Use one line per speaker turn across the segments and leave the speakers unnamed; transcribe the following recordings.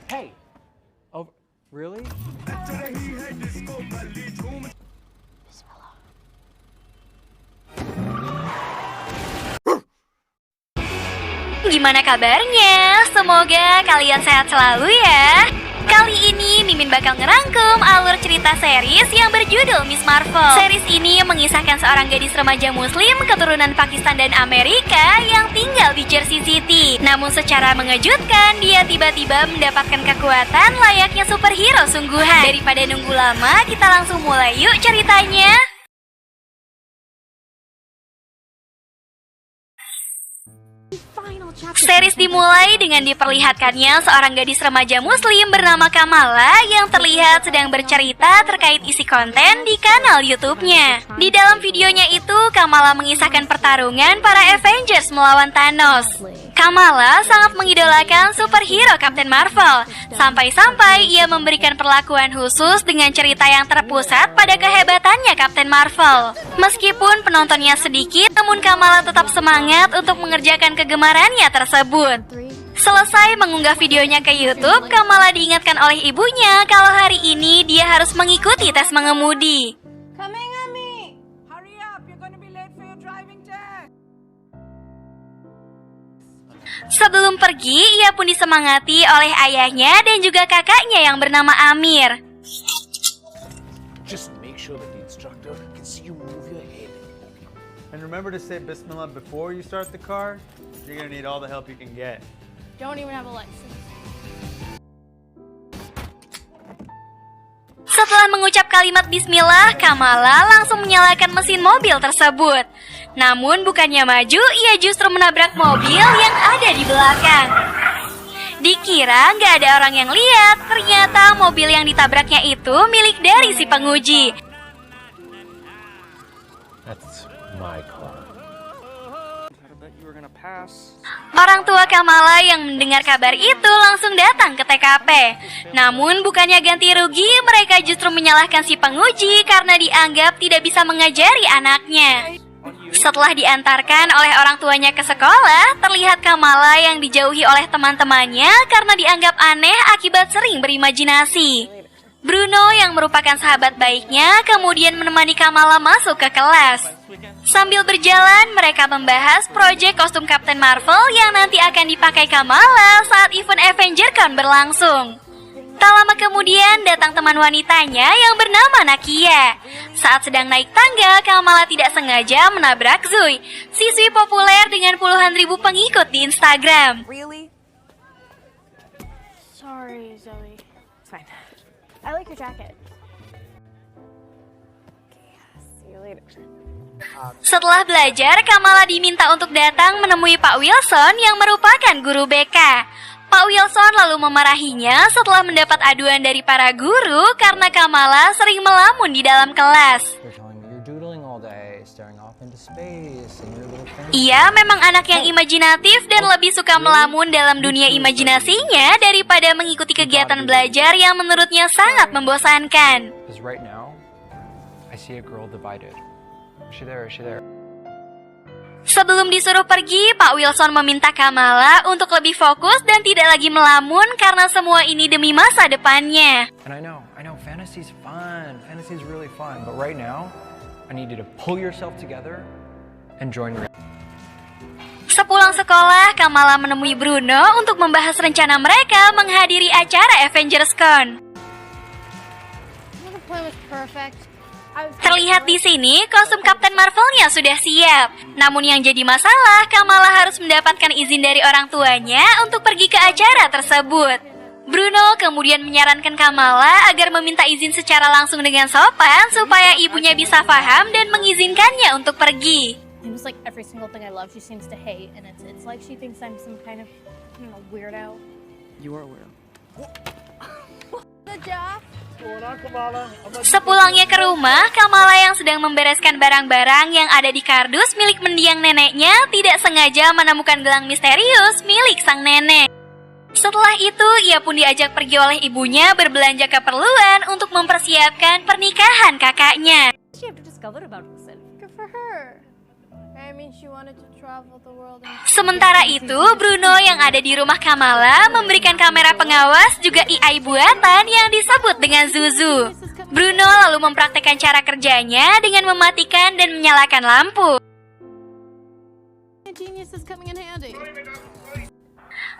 Hey! Oh, really?
Gimana kabarnya? Semoga kalian sehat selalu ya. Kali ini Mimin bakal ngerangkum alur cerita series yang berjudul Miss Marvel. Series ini mengisahkan seorang gadis remaja muslim keturunan Pakistan dan Amerika yang tinggal di Jersey City. Namun secara mengejutkan, dia tiba-tiba mendapatkan kekuatan layaknya superhero sungguhan. Daripada nunggu lama, kita langsung mulai yuk ceritanya. Series dimulai dengan diperlihatkannya seorang gadis remaja muslim bernama Kamala yang terlihat sedang bercerita terkait isi konten di kanal YouTube-nya. Di dalam videonya itu, Kamala mengisahkan pertarungan para Avengers melawan Thanos. Kamala sangat mengidolakan superhero Captain Marvel, sampai-sampai ia memberikan perlakuan khusus dengan cerita yang terpusat pada kehebatannya Captain Marvel. Meskipun penontonnya sedikit, namun Kamala tetap semangat untuk mengerjakan kegemarannya tersebut. Selesai mengunggah videonya ke YouTube, Kamala diingatkan oleh ibunya kalau hari ini dia harus mengikuti tes mengemudi.
Coming at me! Hurry up, you're gonna be late for your driving test.
Sebelum pergi, ia pun disemangati oleh ayahnya dan juga kakaknya yang bernama Amir.
Just make sure that the instructor can see you move your head.
And remember to say Bismillah before you start the car. You're gonna need all the help you can get.
Don't even have a license.
Setelah mengucap kalimat bismillah, Kamala langsung menyalakan mesin mobil tersebut. Namun bukannya maju, ia justru menabrak mobil yang ada di belakang. Dikira nggak ada orang yang lihat, ternyata mobil yang ditabraknya itu milik dari si penguji.
That's my car.
Orang tua Kamala yang mendengar kabar itu langsung datang ke TKP. Namun bukannya ganti rugi, mereka justru menyalahkan si penguji karena dianggap tidak bisa mengajari anaknya. Setelah diantarkan oleh orang tuanya ke sekolah, terlihat Kamala yang dijauhi oleh teman-temannya karena dianggap aneh akibat sering berimajinasi. Bruno yang merupakan sahabat baiknya kemudian menemani Kamala masuk ke kelas. Sambil berjalan, mereka membahas proyek kostum Captain Marvel yang nanti akan dipakai Kamala saat event AvengerCon berlangsung. Tak lama kemudian datang teman wanitanya yang bernama Nakia. Saat sedang naik tangga, Kamala tidak sengaja menabrak Zoe, siswi populer dengan puluhan ribu pengikut di Instagram.
Really? Sorry, Zoe. It's fine. I like your jacket. Okay, see you later.
Setelah belajar, Kamala diminta untuk datang menemui Pak Wilson yang merupakan guru BK. Pak Wilson lalu memarahinya setelah mendapat aduan dari para guru karena Kamala sering melamun di dalam kelas. Ia memang anak yang imajinatif dan lebih suka melamun dalam dunia imajinasinya daripada mengikuti kegiatan belajar yang menurutnya sangat membosankan. Sebelum disuruh pergi, Pak Wilson meminta Kamala untuk lebih fokus dan tidak lagi melamun karena semua ini demi masa depannya.
And I know, fantasy's fun. Fantasy's really fun, but right now, I need you to pull yourself together and join me.
Sepulang sekolah, Kamala menemui Bruno untuk membahas rencana mereka menghadiri acara AvengersCon.
The plan was perfect.
Terlihat di sini, kostum Captain Marvel-nya sudah siap. Namun yang jadi masalah, Kamala harus mendapatkan izin dari orang tuanya untuk pergi ke acara tersebut. Bruno kemudian menyarankan Kamala agar meminta izin secara langsung dengan sopan supaya ibunya bisa paham dan mengizinkannya untuk pergi.
It was like every single thing I love she seems to hate, and it's like she thinks I'm some kind of, I don't know, weirdo.
You are a weirdo.
Good job.
Sepulangnya ke rumah, Kamala yang sedang membereskan barang-barang yang ada di kardus milik mendiang neneknya tidak sengaja menemukan gelang misterius milik sang nenek. Setelah itu, ia pun diajak pergi oleh ibunya berbelanja keperluan untuk mempersiapkan pernikahan kakaknya.
She have to discover about herself. Good for her. I mean, she wanted to travel the world.
Sementara itu, Bruno yang ada di rumah Kamala memberikan kamera pengawas juga AI buatan yang disebut dengan Zuzu. Bruno lalu mempraktekkan cara kerjanya dengan mematikan dan menyalakan lampu.
Genius is coming in handy.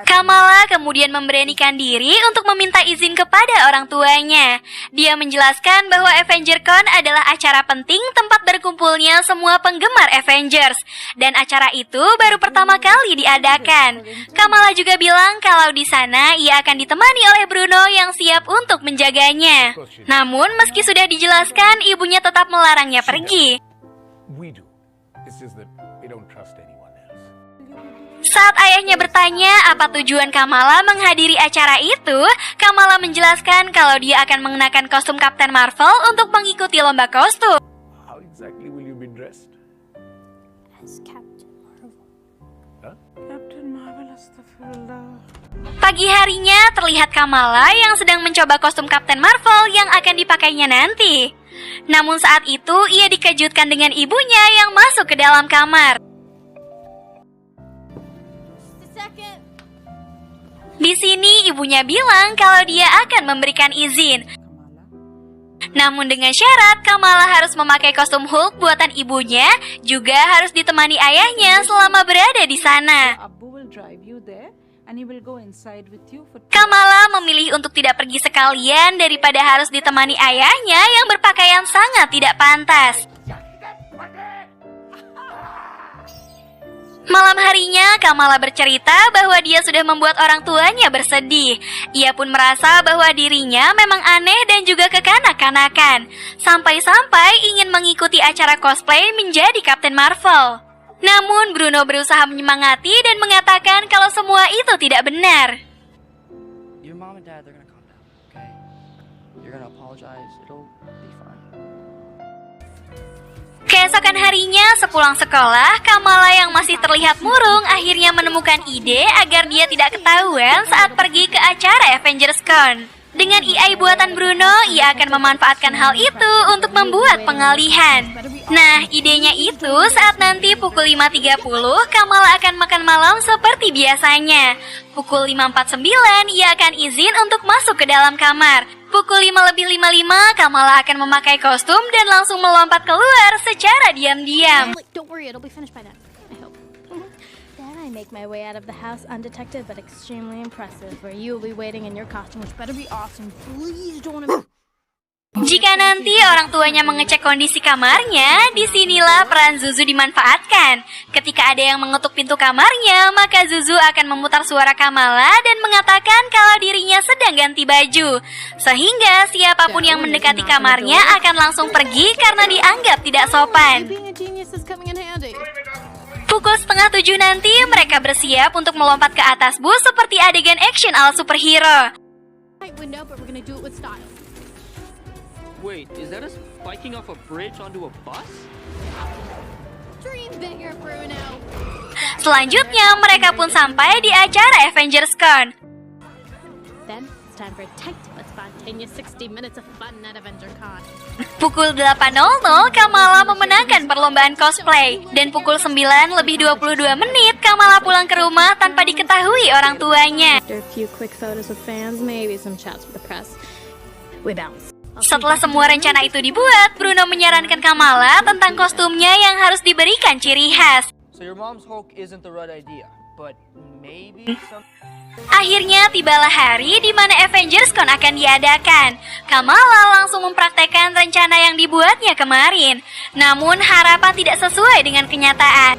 Kamala kemudian memberanikan diri untuk meminta izin kepada orang tuanya. Dia menjelaskan bahwa AvengerCon adalah acara penting tempat berkumpulnya semua penggemar Avengers. Dan acara itu baru pertama kali diadakan. Kamala juga bilang kalau di sana ia akan ditemani oleh Bruno yang siap untuk menjaganya. Namun meski sudah dijelaskan, ibunya tetap melarangnya pergi.
We do. It's just that we don't trust anyone else.
Saat ayahnya bertanya apa tujuan Kamala menghadiri acara itu, Kamala menjelaskan kalau dia akan mengenakan kostum Captain Marvel untuk mengikuti lomba kostum.
How exactly will you be dressed?
As Captain Marvel.
Pagi harinya terlihat Kamala yang sedang mencoba kostum Captain Marvel yang akan dipakainya nanti. Namun saat itu ia dikejutkan dengan ibunya yang masuk ke dalam kamar. Di sini ibunya bilang kalau dia akan memberikan izin. Namun dengan syarat Kamala harus memakai kostum Hulk buatan ibunya, juga harus ditemani ayahnya selama berada di sana. Kamala memilih untuk tidak pergi sekalian daripada harus ditemani ayahnya yang berpakaian sangat tidak pantas. Malam harinya, Kamala bercerita bahwa dia sudah membuat orang tuanya bersedih. Ia pun merasa bahwa dirinya memang aneh dan juga kekanak-kanakan. Sampai-sampai ingin mengikuti acara cosplay menjadi Captain Marvel. Namun, Bruno berusaha menyemangati dan mengatakan kalau semua itu tidak benar.
Your mom and dad, they're gonna calm down, okay? You're gonna apologize, it'll be fine.
Keesokan harinya, sepulang sekolah, Kamala yang masih terlihat murung akhirnya menemukan ide agar dia tidak ketahuan saat pergi ke acara AvengersCon. Dengan AI buatan Bruno, ia akan memanfaatkan hal itu untuk membuat pengalihan. Nah, idenya itu saat nanti pukul 5.30, Kamala akan makan malam seperti biasanya. Pukul 5.49, ia akan izin untuk masuk ke dalam kamar. Pukul 5:55, Kamala akan memakai kostum dan langsung melompat keluar secara diam-diam.
Don't worry, it'll be finished by then. I hope. Then I make my way out of the house undetected but extremely impressive, where you will be waiting in your costume, which better be awesome. Please don't want to...
Jika nanti orang tuanya mengecek kondisi kamarnya, disinilah peran Zuzu dimanfaatkan. Ketika ada yang mengetuk pintu kamarnya, maka Zuzu akan memutar suara Kamala dan mengatakan kalau dirinya sedang ganti baju. Sehingga siapapun yang mendekati kamarnya akan langsung pergi karena dianggap tidak sopan.
Being a genius is coming in handy.
Pukul 6:30 nanti, mereka bersiap untuk melompat ke atas bus seperti adegan action ala superhero.
Tight window, but we're gonna do it with style.
Wait, is that us biking off a bridge onto a bus?
Dream bigger, Bruno.
Selanjutnya, mereka pun sampai di acara AvengersCon.
Then it's time for a tight but spontaneous 60 minutes of fun at AvengerCon.
Pukul 8.00, Kamala memenangkan perlombaan cosplay. Dan pukul 9:22, Kamala pulang ke rumah tanpa diketahui orang tuanya.
After a few quick photos with fans, maybe some chats with the press, we bounce.
Setelah semua rencana itu dibuat, Bruno menyarankan Kamala tentang kostumnya yang harus diberikan ciri khas.
So your mom's Hulk isn't the right idea, but maybe some...
Akhirnya tibalah hari di mana AvengersCon akan diadakan. Kamala langsung mempraktekkan rencana yang dibuatnya kemarin. Namun harapan tidak sesuai dengan kenyataan.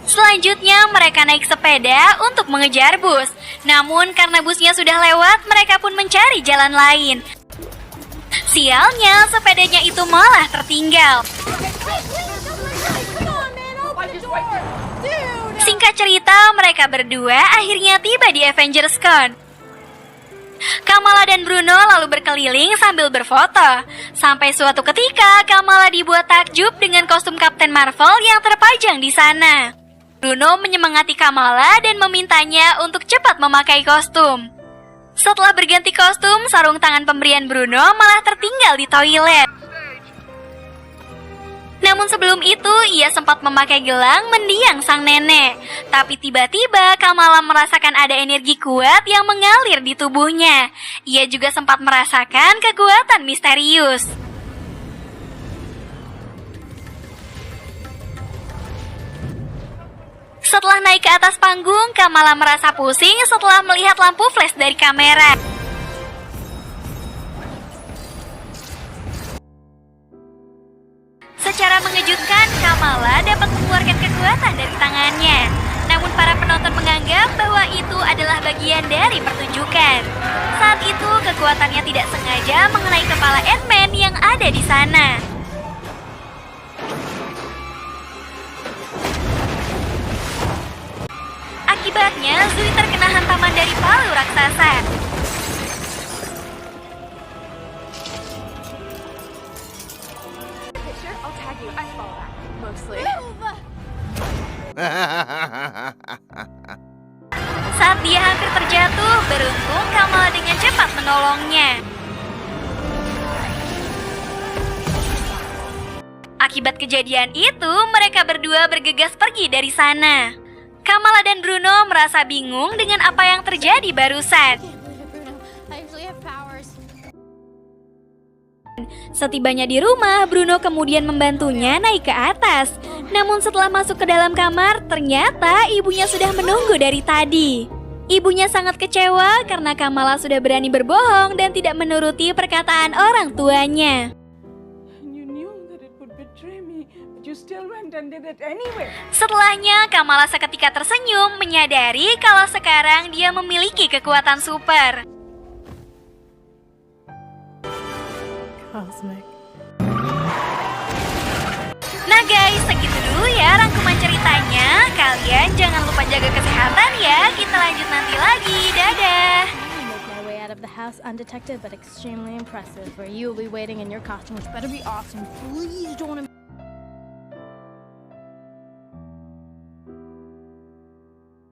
Selanjutnya mereka naik sepeda untuk mengejar bus. Namun karena busnya sudah lewat, mereka pun mencari jalan lain. Sialnya, sepedanya itu malah tertinggal. Singkat cerita, mereka berdua akhirnya tiba di AvengersCon. Kamala dan Bruno lalu berkeliling sambil berfoto. Sampai suatu ketika, Kamala dibuat takjub dengan kostum Captain Marvel yang terpajang di sana. Bruno menyemangati Kamala dan memintanya untuk cepat memakai kostum. Setelah berganti kostum, sarung tangan pemberian Bruno malah tertinggal di toilet. Namun sebelum itu, ia sempat memakai gelang mendiang sang nenek. Tapi tiba-tiba Kamala merasakan ada energi kuat yang mengalir di tubuhnya. Ia juga sempat merasakan kekuatan misterius. Setelah naik ke atas panggung, Kamala merasa pusing setelah melihat lampu flash dari kamera. Secara mengejutkan, Kamala dapat mengeluarkan kekuatan dari tangannya. Namun para penonton menganggap bahwa itu adalah bagian dari pertunjukan. Saat itu, kekuatannya tidak sengaja mengenai kepala Ant-Man yang ada di sana. Akibatnya, Zui terkena hantaman dari palu raksasa. Saat dia hampir terjatuh, beruntung Kamala dengan cepat menolongnya. Akibat kejadian itu, mereka berdua bergegas pergi dari sana. Kamala dan Bruno merasa bingung dengan apa yang terjadi barusan.
I actually have powers.
Setibanya di rumah, Bruno kemudian membantunya naik ke atas. Namun setelah masuk ke dalam kamar, ternyata ibunya sudah menunggu dari tadi. Ibunya sangat kecewa karena Kamala sudah berani berbohong dan tidak menuruti perkataan orang tuanya.
You knew that it would betray me, but you still went and did it anyway.
Setelahnya, Kamala seketika tersenyum menyadari kalau sekarang dia memiliki kekuatan super.
Cosmic.
Nah guys, segitu dulu ya rangkuman ceritanya. Kalian jangan lupa jaga kesehatan ya. Kita lanjut nanti lagi. Dadah.
I make my way out of the house undetected but extremely impressive, where you will be waiting in your costume, which better be awesome. Please don't.